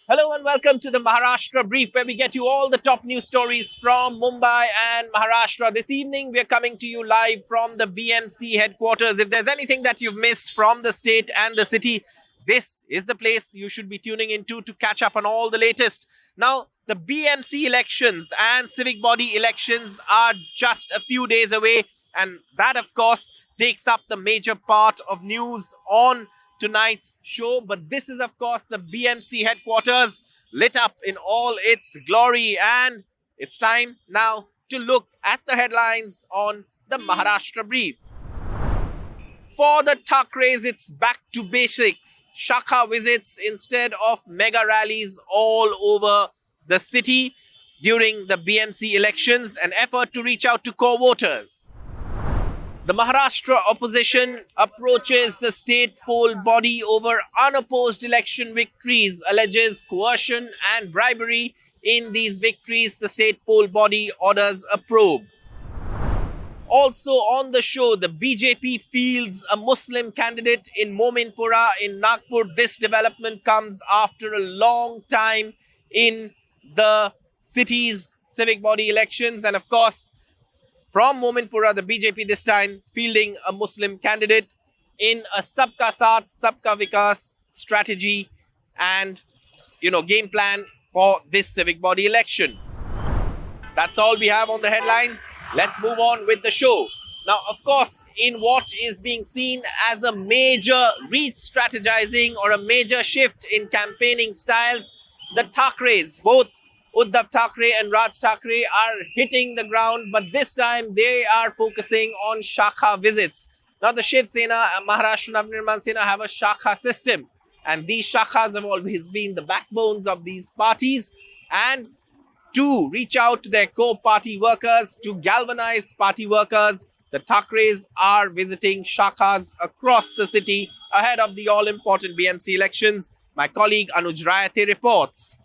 Hello and welcome to the Maharashtra Brief, where we get you all the top news stories from Mumbai and Maharashtra. This evening, we are coming to you live from the BMC headquarters. If there's anything that you've missed from the state and the city, this is the place you should be tuning into to catch up on all the latest. Now, the BMC elections and civic body elections are just a few days away, and that, of course, takes up the major part of news on tonight's show. But this is, of course, the BMC headquarters lit up in all its glory, and it's time now to look at the headlines on the Maharashtra Brief. For the Thackerays, it's back to basics. Shakha visits instead of mega rallies all over the city during the BMC elections, an effort to reach out to core voters. The Maharashtra opposition approaches the state poll body over unopposed election victories, alleges coercion and bribery in these victories. The state poll body orders a probe. Also on the show, the BJP fields a Muslim candidate in Mominpura in Nagpur. This development comes after a long time in the city's civic body elections, and of course, from Mominpura, the BJP this time fielding a Muslim candidate in a Sabka Saath, Sabka Vikas strategy and, game plan for this civic body election. That's all we have on the headlines. Let's move on with the show. Now, of course, in what is being seen as a major re-strategizing or a major shift in campaigning styles, the Thackerays, both Uddhav Thackeray and Raj Thackeray, are hitting the ground, but this time they are focusing on Shakha visits. Now, the Shiv Sena, Maharashtra Navnirman Sena have a Shakha system, and these Shakhas have always been the backbones of these parties. And to reach out to their co-party workers, to galvanize party workers, the Thackerays are visiting Shakhas across the city ahead of the all-important BMC elections. My colleague Anuj Rayate reports.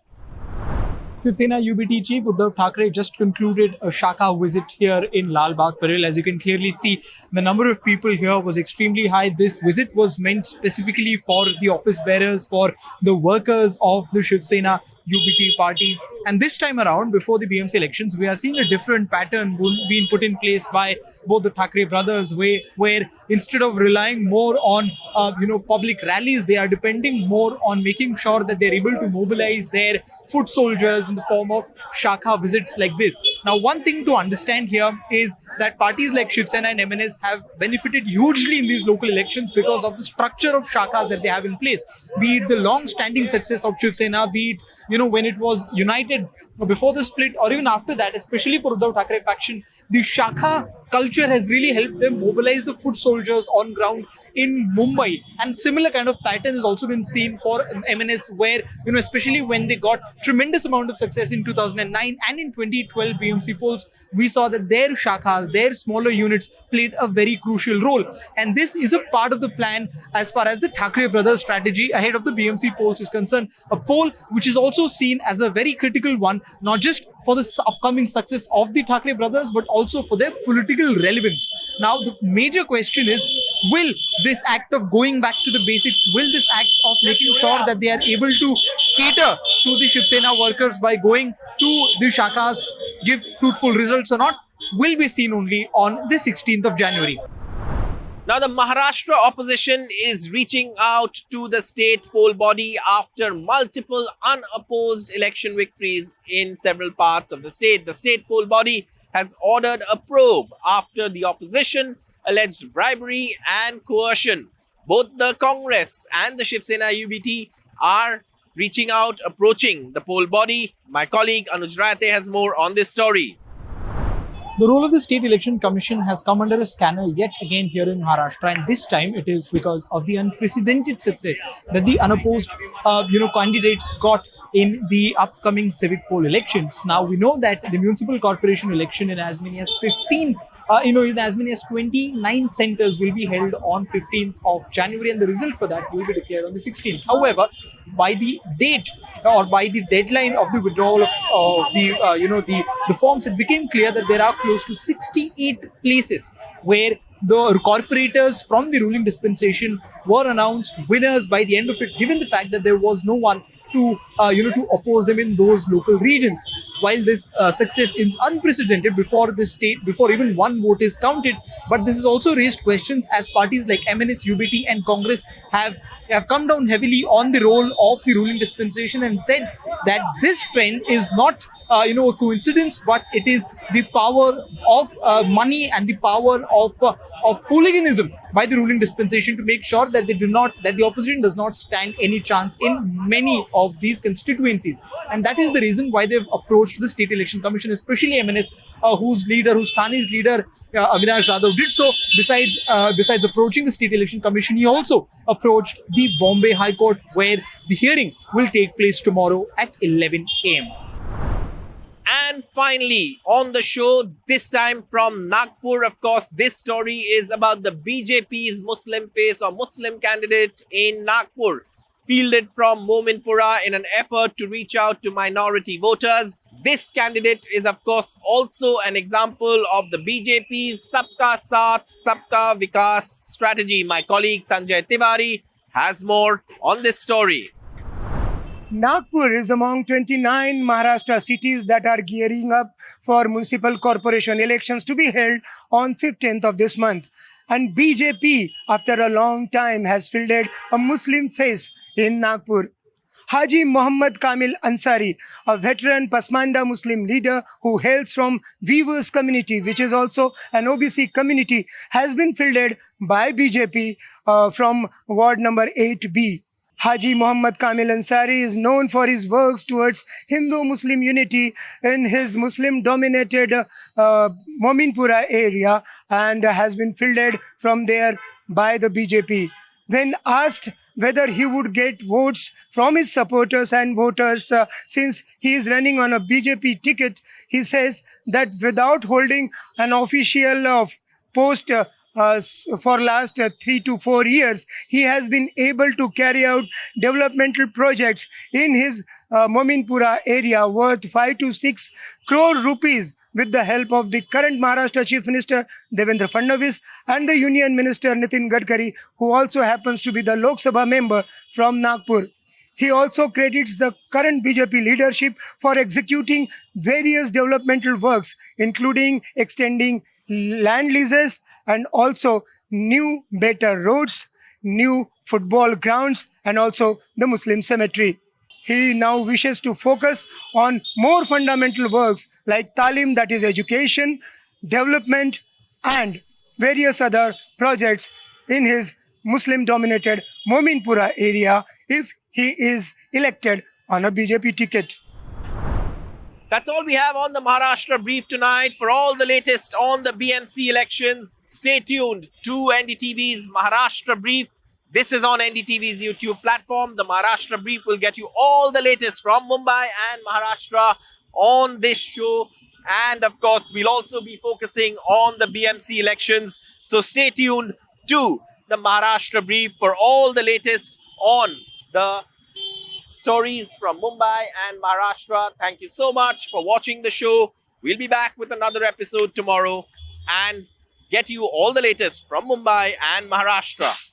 Shiv Sena UBT Chief Uddhav Thackeray just concluded a Shakha visit here in Lal Bagh Parel. As you can clearly see, the number of people here was extremely high. This visit was meant specifically for the office bearers, for the workers of the Shiv Sena UBT party. And this time around, before the BMC elections, we are seeing a different pattern being put in place by both the Thackeray brothers, where instead of relying more on public rallies, they are depending more on making sure that they're able to mobilize their foot soldiers in the form of Shakha visits like this. Now, one thing to understand here is that parties like Shiv Sena and MNS have benefited hugely in these local elections because of the structure of Shakhas that they have in place. Be it the long-standing success of Shiv Sena, be it when it was united before the split, or even after that, especially for Uddhav Thackeray faction, the Shakha culture has really helped them mobilize the foot soldiers on ground in Mumbai. And similar kind of pattern has also been seen for MNS, where, especially when they got tremendous amount of success in 2009 and in 2012 BMC polls, we saw that their Shakhas, their smaller units played a very crucial role. And this is a part of the plan as far as the Thackeray brothers strategy ahead of the BMC polls is concerned. A poll which is also seen as a very critical one, not just for the upcoming success of the Thackeray brothers, but also for their political relevance. Now, the major question is, will this act of going back to the basics, will this act of making sure that they are able to cater to the Shiv Sena workers by going to the Shakhas give fruitful results or not, will be seen only on the 16th of January. Now, the Maharashtra opposition is reaching out to the state poll body after multiple unopposed election victories in several parts of the state. The state poll body has ordered a probe after the opposition alleged bribery and coercion. Both the Congress and the Shiv Sena UBT are reaching out, approaching the poll body. My colleague Anuj Rayate has more on this story. The role of the State Election Commission has come under a scanner yet again here in Maharashtra, and this time it is because of the unprecedented success that the unopposed candidates got in the upcoming civic poll elections. Now, we know that the municipal corporation election in as many as 15 in as many as 29 centers will be held on 15th of January, and the result for that will be declared on the 16th. However, by the date or by the deadline of the withdrawal of the forms, it became clear that there are close to 68 places where the corporators from the ruling dispensation were announced winners by the end of it, given the fact that there was no one to to oppose them in those local regions. While this success is unprecedented before even one vote is counted, but this has also raised questions as parties like MNS, UBT, and Congress have come down heavily on the role of the ruling dispensation and said that this trend is not a coincidence, but it is the power of money and the power of hooliganism by the ruling dispensation to make sure that the opposition does not stand any chance in many of these constituencies. And that is the reason why they've approached the State Election Commission, especially MNS, whose Thani's leader, Avinash Yadav, did so. Besides approaching the State Election Commission, he also approached the Bombay High Court, where the hearing will take place tomorrow at 11 a.m. And finally, on the show, this time from Nagpur, of course, this story is about the BJP's Muslim face or Muslim candidate in Nagpur, fielded from Mominpura in an effort to reach out to minority voters. This candidate is, of course, also an example of the BJP's Sabka Saath, Sabka Vikas strategy. My colleague Sanjay Tiwari has more on this story. Nagpur is among 29 Maharashtra cities that are gearing up for municipal corporation elections to be held on 15th of this month. And BJP, after a long time, has fielded a Muslim face in Nagpur. Haji Muhammad Kamil Ansari, a veteran Pasmanda Muslim leader who hails from Weavers community, which is also an OBC community, has been fielded by BJP from ward number 8B. Haji Muhammad Kamil Ansari is known for his works towards Hindu-Muslim unity in his Muslim-dominated Mominpura area and has been fielded from there by the BJP. When asked whether he would get votes from his supporters and voters since he is running on a BJP ticket, he says that without holding an official post for last 3 to 4 years, he has been able to carry out developmental projects in his Mominpura area worth 5 to 6 crore rupees with the help of the current Maharashtra Chief Minister Devendra Fadnavis and the Union Minister Nitin Gadkari, who also happens to be the Lok Sabha member from Nagpur. He also credits the current BJP leadership for executing various developmental works, including extending land leases and also new better roads, new football grounds, and also the Muslim cemetery. He now wishes to focus on more fundamental works like Talim, that is education, development, and various other projects in his Muslim-dominated Mominpura area if he is elected on a BJP ticket. That's all we have on the Maharashtra Brief tonight. For all the latest on the BMC elections, stay tuned to NDTV's Maharashtra Brief. This is on NDTV's YouTube platform. The Maharashtra Brief will get you all the latest from Mumbai and Maharashtra on this show. And of course, we'll also be focusing on the BMC elections. So stay tuned to the Maharashtra Brief for all the latest on the stories from Mumbai and Maharashtra. Thank you so much for watching the show. We'll be back with another episode tomorrow and get you all the latest from Mumbai and Maharashtra.